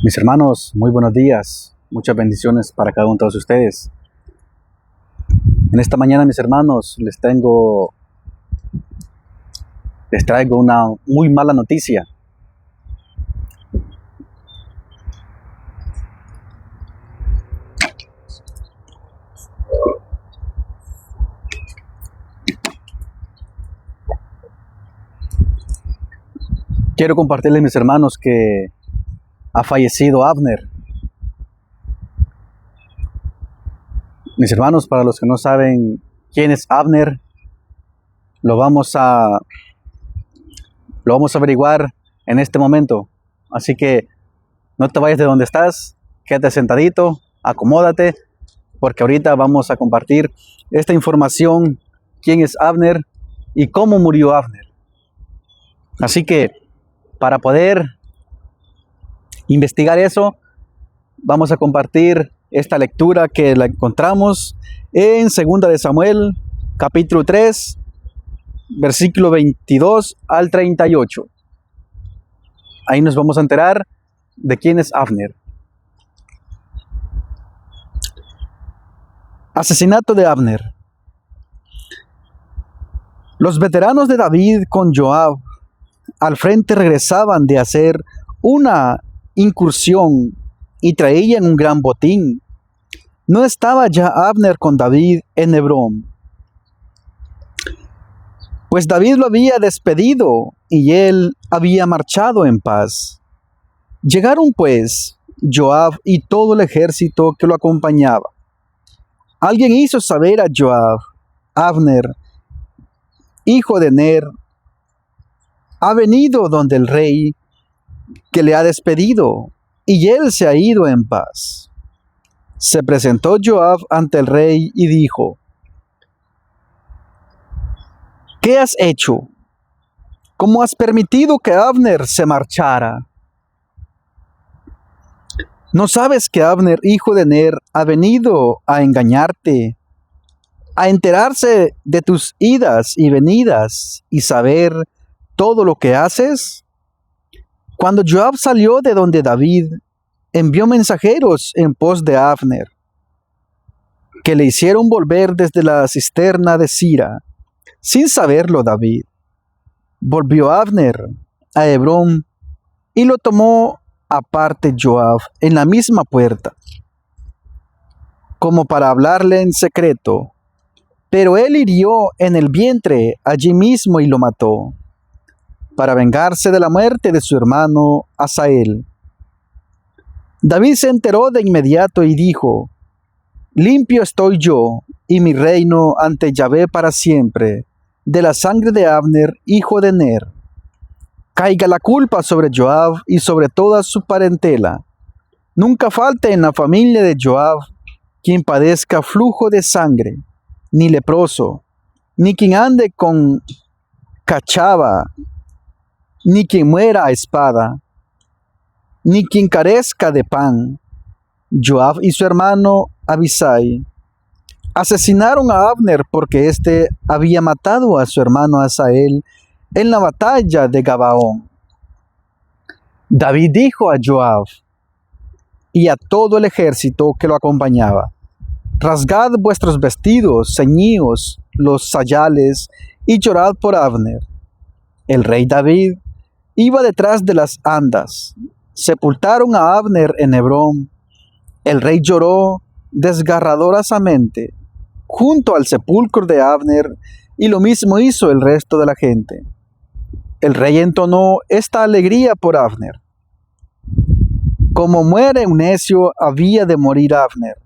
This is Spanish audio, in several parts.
Mis hermanos, muy buenos días. Muchas bendiciones para cada uno de todos ustedes. En esta mañana, mis hermanos, les traigo una muy mala noticia. Quiero compartirles, mis hermanos, que ha fallecido Abner. Mis hermanos, para los que no saben quién es Abner, lo vamos a averiguar en este momento. Así que no te vayas de donde estás, quédate sentadito, acomódate, porque ahorita vamos a compartir esta información, quién es Abner y cómo murió Abner. Así que para poder investigar eso, vamos a compartir esta lectura que la encontramos en 2 de Samuel, capítulo 3, versículo 22 al 38. Ahí nos vamos a enterar de quién es Abner. Asesinato de Abner. Los veteranos de David con Joab al frente regresaban de hacer una incursión y traían un gran botín. No estaba ya Abner con David en Hebrón, pues David lo había despedido y él había marchado en paz. Llegaron pues Joab y todo el ejército que lo acompañaba. Alguien hizo saber a Joab: Abner, hijo de Ner, ha venido donde el rey, que le ha despedido, y él se ha ido en paz. Se presentó Joab ante el rey y dijo: ¿qué has hecho? ¿Cómo has permitido que Abner se marchara? ¿No sabes que Abner, hijo de Ner, ha venido a engañarte, a enterarse de tus idas y venidas y saber todo lo que haces? Cuando Joab salió de donde David, envió mensajeros en pos de Abner, que le hicieron volver desde la cisterna de Sira, sin saberlo David. Volvió Abner a Hebrón y lo tomó aparte Joab en la misma puerta, como para hablarle en secreto, pero él hirió en el vientre allí mismo y lo mató, para vengarse de la muerte de su hermano Asael. David se enteró de inmediato y dijo: limpio estoy yo y mi reino ante Yahvé para siempre, de la sangre de Abner, hijo de Ner. Caiga la culpa sobre Joab y sobre toda su parentela. Nunca falte en la familia de Joab quien padezca flujo de sangre, ni leproso, ni quien ande con cachava, ni quien muera a espada, ni quien carezca de pan. Joab y su hermano Abisai asesinaron a Abner porque éste había matado a su hermano Asael en la batalla de Gabaón. David dijo a Joab y a todo el ejército que lo acompañaba: rasgad vuestros vestidos, ceñíos los sayales y llorad por Abner. El rey David iba detrás de las andas. Sepultaron a Abner en Hebrón. El rey lloró desgarradoramente junto al sepulcro de Abner, y lo mismo hizo el resto de la gente. El rey entonó esta alegría por Abner: como muere un necio, había de morir Abner.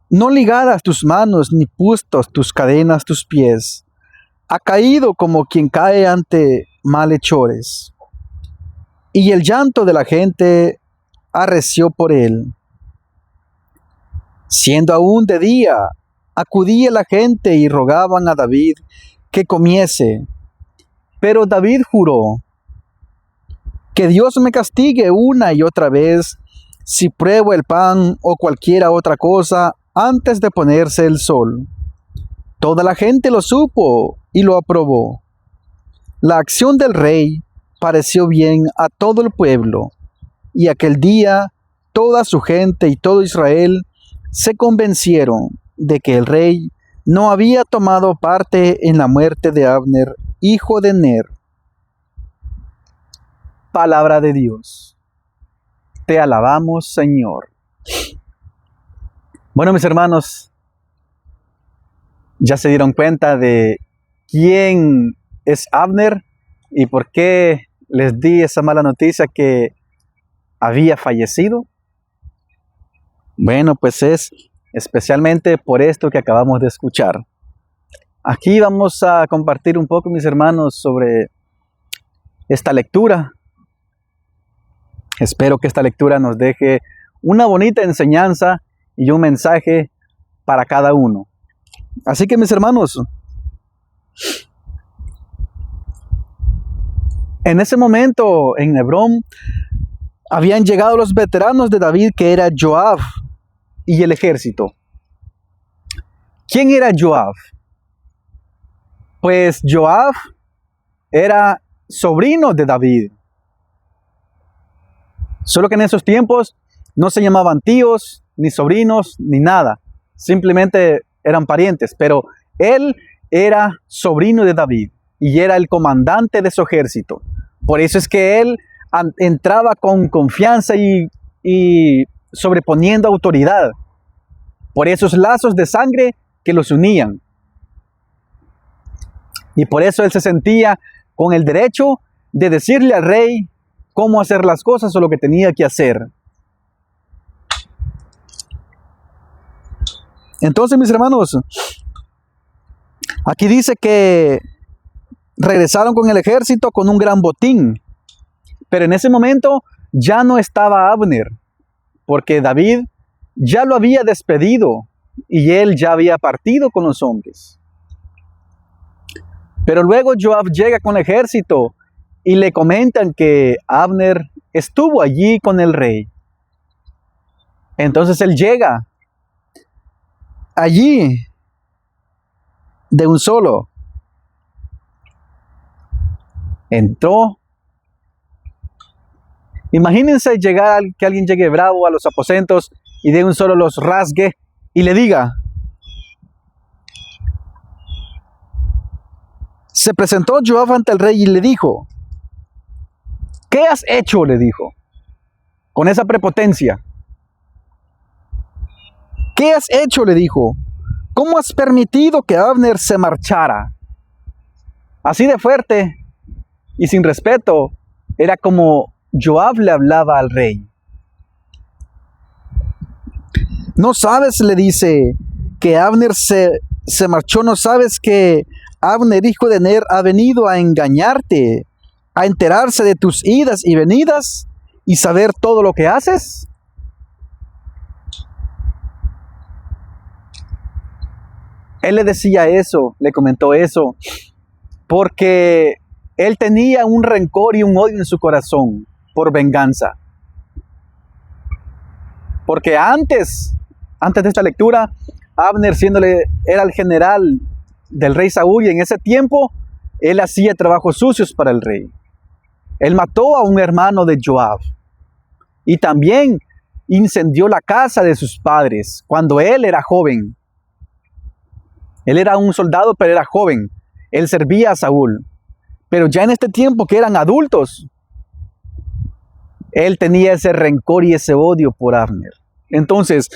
No ligadas tus manos ni puestos tus cadenas tus pies. Ha caído como quien cae ante malhechores. Y el llanto de la gente arreció por él. Siendo aún de día, acudía la gente y rogaban a David que comiese. Pero David juró: que Dios me castigue una y otra vez si pruebo el pan o cualquiera otra cosa antes de ponerse el sol. Toda la gente lo supo y lo aprobó. La acción del rey pareció bien a todo el pueblo, y aquel día toda su gente y todo Israel se convencieron de que el rey no había tomado parte en la muerte de Abner, hijo de Ner. Palabra de Dios. Te alabamos, Señor. Bueno, mis hermanos, ya se dieron cuenta de quién es Abner y por qué les di esa mala noticia que había fallecido. Bueno, pues es especialmente por esto que acabamos de escuchar. Aquí vamos a compartir un poco, mis hermanos, sobre esta lectura. Espero que esta lectura nos deje una bonita enseñanza y un mensaje para cada uno. Así que, mis hermanos, en ese momento en Hebrón habían llegado los veteranos de David, que era Joab y el ejército. ¿Quién era Joab? Pues Joab era sobrino de David. Solo que en esos tiempos no se llamaban tíos, ni sobrinos, ni nada. Simplemente eran parientes. Pero él era sobrino de David y era el comandante de su ejército. Por eso es que él entraba con confianza y sobreponiendo autoridad por esos lazos de sangre que los unían. Y por eso él se sentía con el derecho de decirle al rey cómo hacer las cosas o lo que tenía que hacer. Entonces, mis hermanos, aquí dice que regresaron con el ejército con un gran botín. Pero en ese momento ya no estaba Abner, porque David ya lo había despedido y él ya había partido con los hombres. Pero luego Joab llega con el ejército y le comentan que Abner estuvo allí con el rey. Entonces él llega allí de un solo. Entró. Imagínense que alguien llegue bravo a los aposentos y de un solo los rasgue y le diga. Se presentó Joab ante el rey y le dijo, ¿qué has hecho?, le dijo, con esa prepotencia. ¿Qué has hecho?, le dijo. ¿Cómo has permitido que Abner se marchara? Así de fuerte y sin respeto era como Joab le hablaba al rey. ¿No sabes?, le dice, que Abner se marchó. ¿No sabes que Abner, hijo de Ner, ha venido a engañarte, a enterarse de tus idas y venidas y saber todo lo que haces? Él le decía eso, le comentó eso, porque él tenía un rencor y un odio en su corazón por venganza. Porque antes de esta lectura, Abner era el general del rey Saúl y en ese tiempo él hacía trabajos sucios para el rey. Él mató a un hermano de Joab y también incendió la casa de sus padres cuando él era joven. Él era un soldado, pero era joven. Él servía a Saúl. Pero ya en este tiempo que eran adultos, él tenía ese rencor y ese odio por Abner. Entonces,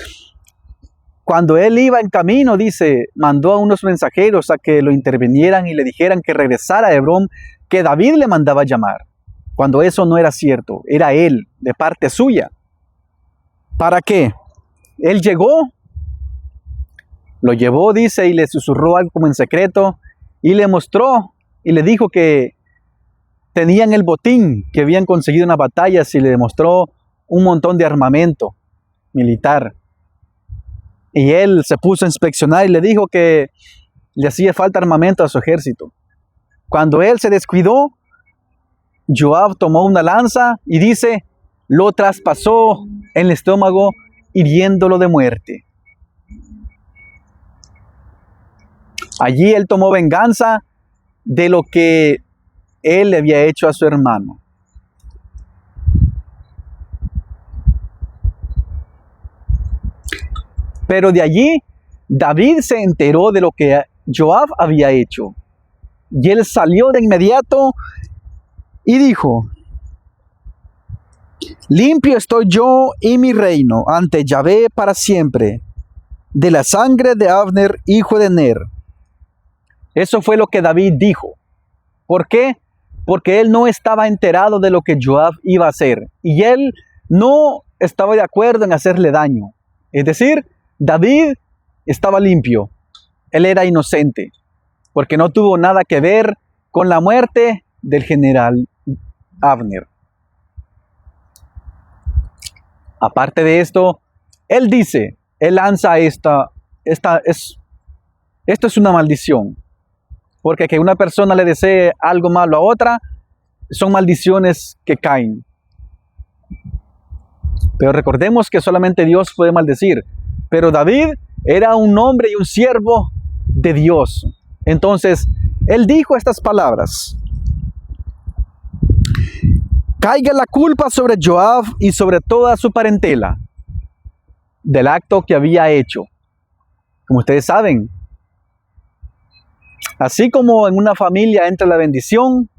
cuando él iba en camino, dice, mandó a unos mensajeros a que lo intervinieran y le dijeran que regresara a Hebrón, que David le mandaba llamar. Cuando eso no era cierto, era él, de parte suya. ¿Para qué? Él llegó, lo llevó, dice, y le susurró algo como en secreto, y le mostró, y le dijo que tenían el botín que habían conseguido en las batallas, y le demostró un montón de armamento militar. Y él se puso a inspeccionar y le dijo que le hacía falta armamento a su ejército. Cuando él se descuidó, Joab tomó una lanza y dice, lo traspasó en el estómago, hiriéndolo de muerte. Allí él tomó venganza de lo que él le había hecho a su hermano. Pero de allí David se enteró de lo que Joab había hecho. Y él salió de inmediato y dijo: limpio estoy yo y mi reino ante Yahvé para siempre, de la sangre de Abner, hijo de Ner. Eso fue lo que David dijo. ¿Por qué? Porque él no estaba enterado de lo que Joab iba a hacer. Y él no estaba de acuerdo en hacerle daño. Es decir, David estaba limpio. Él era inocente. Porque no tuvo nada que ver con la muerte del general Abner. Aparte de esto, él lanza esto es una maldición. Porque que una persona le desee algo malo a otra, son maldiciones que caen. Pero recordemos que solamente Dios puede maldecir. Pero David era un hombre y un siervo de Dios. Entonces, él dijo estas palabras: caiga la culpa sobre Joab y sobre toda su parentela del acto que había hecho. Como ustedes saben, así como en una familia entra la bendición,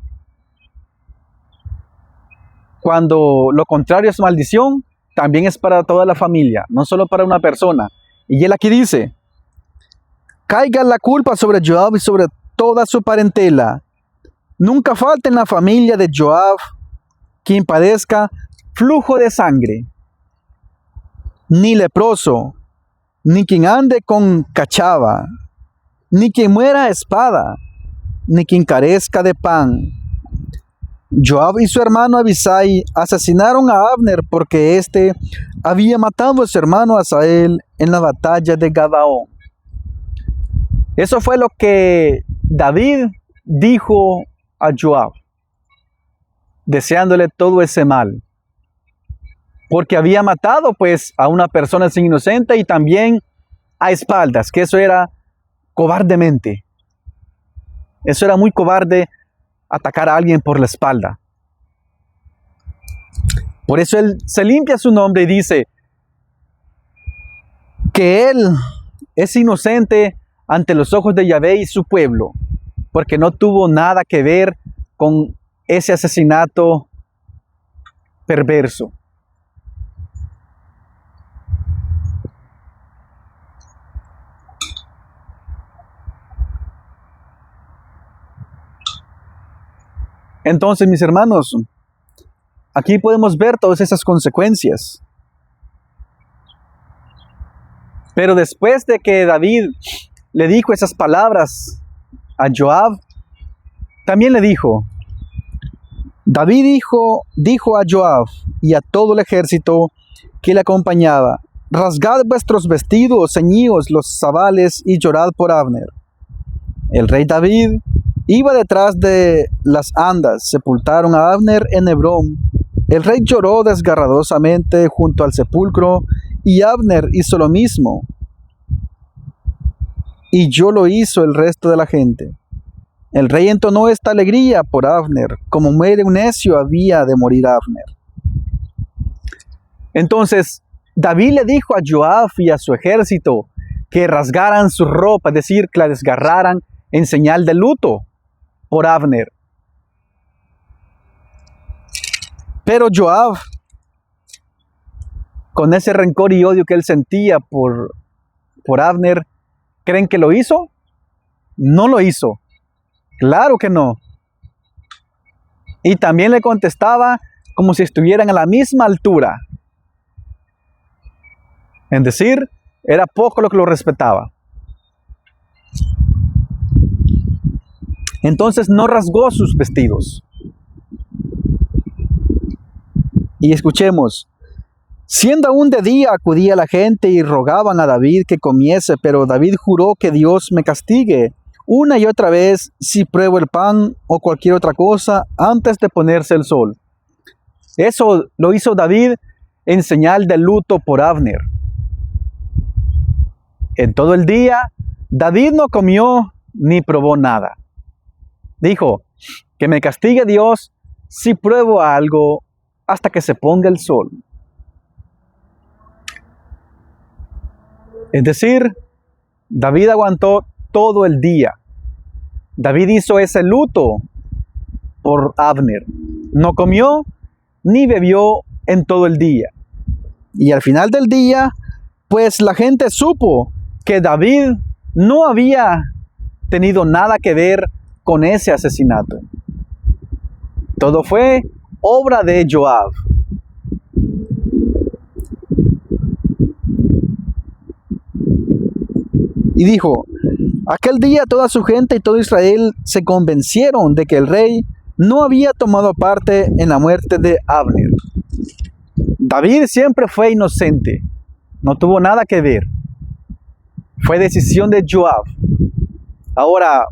cuando lo contrario es maldición, también es para toda la familia, no solo para una persona. Y él aquí dice: caiga la culpa sobre Joab y sobre toda su parentela. Nunca falte en la familia de Joab quien padezca flujo de sangre, ni leproso, ni quien ande con cachava, ni quien muera a espada, ni quien carezca de pan. Joab y su hermano Abisai asesinaron a Abner porque éste había matado a su hermano Asael en la batalla de Gabaón. Eso fue lo que David dijo a Joab, deseándole todo ese mal. Porque había matado pues a una persona sin inocente y también a espaldas, que eso era cobardemente. Eso era muy cobarde, atacar a alguien por la espalda. Por eso él se limpia su nombre y dice que él es inocente ante los ojos de Yahvé y su pueblo, porque no tuvo nada que ver con ese asesinato perverso. Entonces, mis hermanos, aquí podemos ver todas esas consecuencias. Pero después de que David le dijo esas palabras a Joab, también le dijo, David dijo a Joab y a todo el ejército que le acompañaba: rasgad vuestros vestidos, ceñíos los zabales y llorad por Abner. El rey David iba detrás de las andas, sepultaron a Abner en Hebrón. El rey lloró desgarradosamente junto al sepulcro, y Abner hizo lo mismo. Y yo lo hizo el resto de la gente. El rey entonó esta alegría por Abner, como muere un necio había de morir Abner. Entonces David le dijo a Joab y a su ejército que rasgaran su ropa, es decir, que la desgarraran en señal de luto por Abner. Pero Joab, con ese rencor y odio que él sentía por Abner, ¿creen que lo hizo? No lo hizo. Claro que no. Y también le contestaba como si estuvieran a la misma altura. Es decir, era poco lo que lo respetaba. Entonces no rasgó sus vestidos. Y escuchemos: siendo aún de día, acudía la gente y rogaban a David que comiese, pero David juró que Dios me castigue una y otra vez si pruebo el pan o cualquier otra cosa antes de ponerse el sol. Eso lo hizo David en señal de luto por Abner. En todo el día, David no comió ni probó nada. Dijo: que me castigue Dios si pruebo algo hasta que se ponga el sol. Es decir, David aguantó todo el día. David hizo ese luto por Abner. No comió ni bebió en todo el día. Y al final del día, pues la gente supo que David no había tenido nada que ver con ese asesinato. Todo fue obra de Joab. Y dijo: aquel día toda su gente y todo Israel se convencieron de que el rey no había tomado parte en la muerte de Abner. David siempre fue inocente, no tuvo nada que ver. Fue decisión de Joab. Ahora,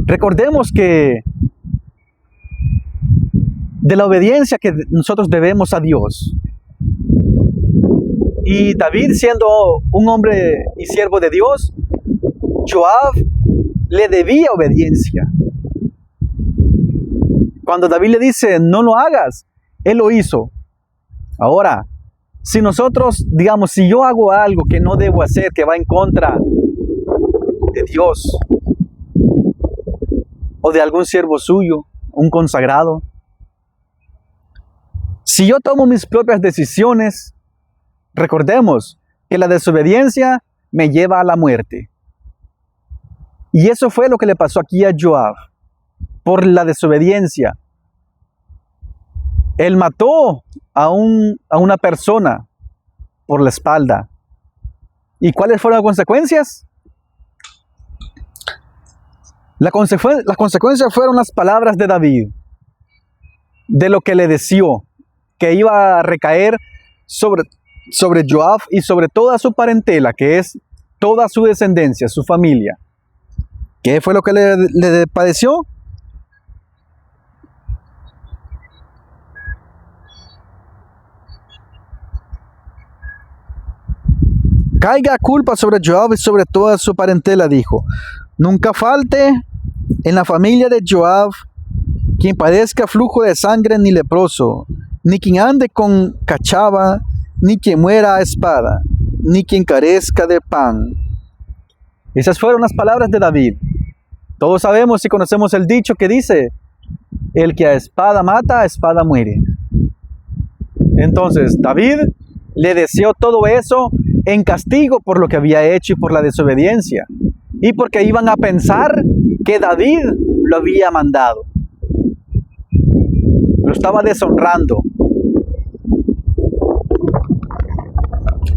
recordemos que de la obediencia que nosotros debemos a Dios, y David siendo un hombre y siervo de Dios, Joab le debía obediencia. Cuando David le dice, no lo hagas, él lo hizo. Ahora, si nosotros, digamos, si yo hago algo que no debo hacer, que va en contra de Dios, o de algún siervo suyo, un consagrado, si yo tomo mis propias decisiones, recordemos que la desobediencia me lleva a la muerte. Y eso fue lo que le pasó aquí a Joab, por la desobediencia. Él mató a una persona por la espalda. ¿Y cuáles fueron las consecuencias? Las consecuencias fueron las palabras de David, de lo que le deseó, que iba a recaer sobre Joab y sobre toda su parentela, que es toda su descendencia, su familia. ¿Qué fue lo que le padeció? Caiga culpa sobre Joab y sobre toda su parentela, dijo. Nunca falte en la familia de Joab quien padezca flujo de sangre ni leproso, ni quien ande con cachava, ni quien muera a espada, ni quien carezca de pan. Esas fueron las palabras de David. Todos sabemos y conocemos el dicho que dice, el que a espada mata, a espada muere. Entonces, David le deseó todo eso en castigo por lo que había hecho y por la desobediencia. Y porque iban a pensar que David lo había mandado. Lo estaba deshonrando.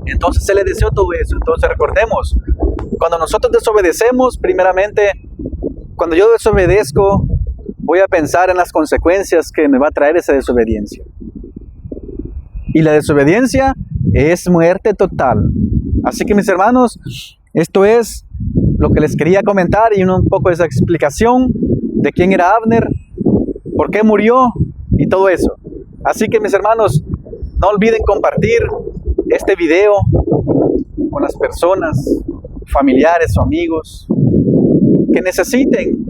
Entonces se le deseó todo eso. Entonces recordemos, cuando nosotros desobedecemos, primeramente, cuando yo desobedezco, voy a pensar en las consecuencias que me va a traer esa desobediencia. Y la desobediencia es muerte total. Así que mis hermanos, esto es lo que les quería comentar y un poco de esa explicación de quién era Abner, por qué murió y todo eso. Así que mis hermanos, no olviden compartir este video con las personas, familiares o amigos que necesiten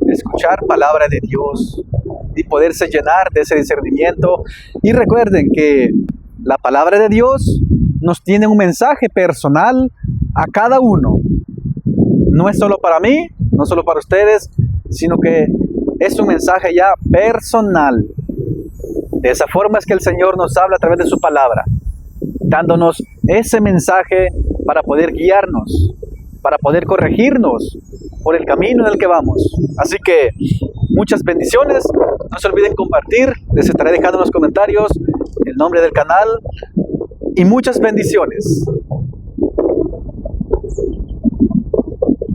escuchar palabra de Dios y poderse llenar de ese discernimiento. Y recuerden que la palabra de Dios nos tiene un mensaje personal a cada uno. No es solo para mí, no solo para ustedes, sino que es un mensaje ya personal. De esa forma es que el Señor nos habla a través de su palabra, dándonos ese mensaje para poder guiarnos, para poder corregirnos por el camino en el que vamos. Así que muchas bendiciones. No se olviden compartir. Les estaré dejando en los comentarios el nombre del canal. Y muchas bendiciones.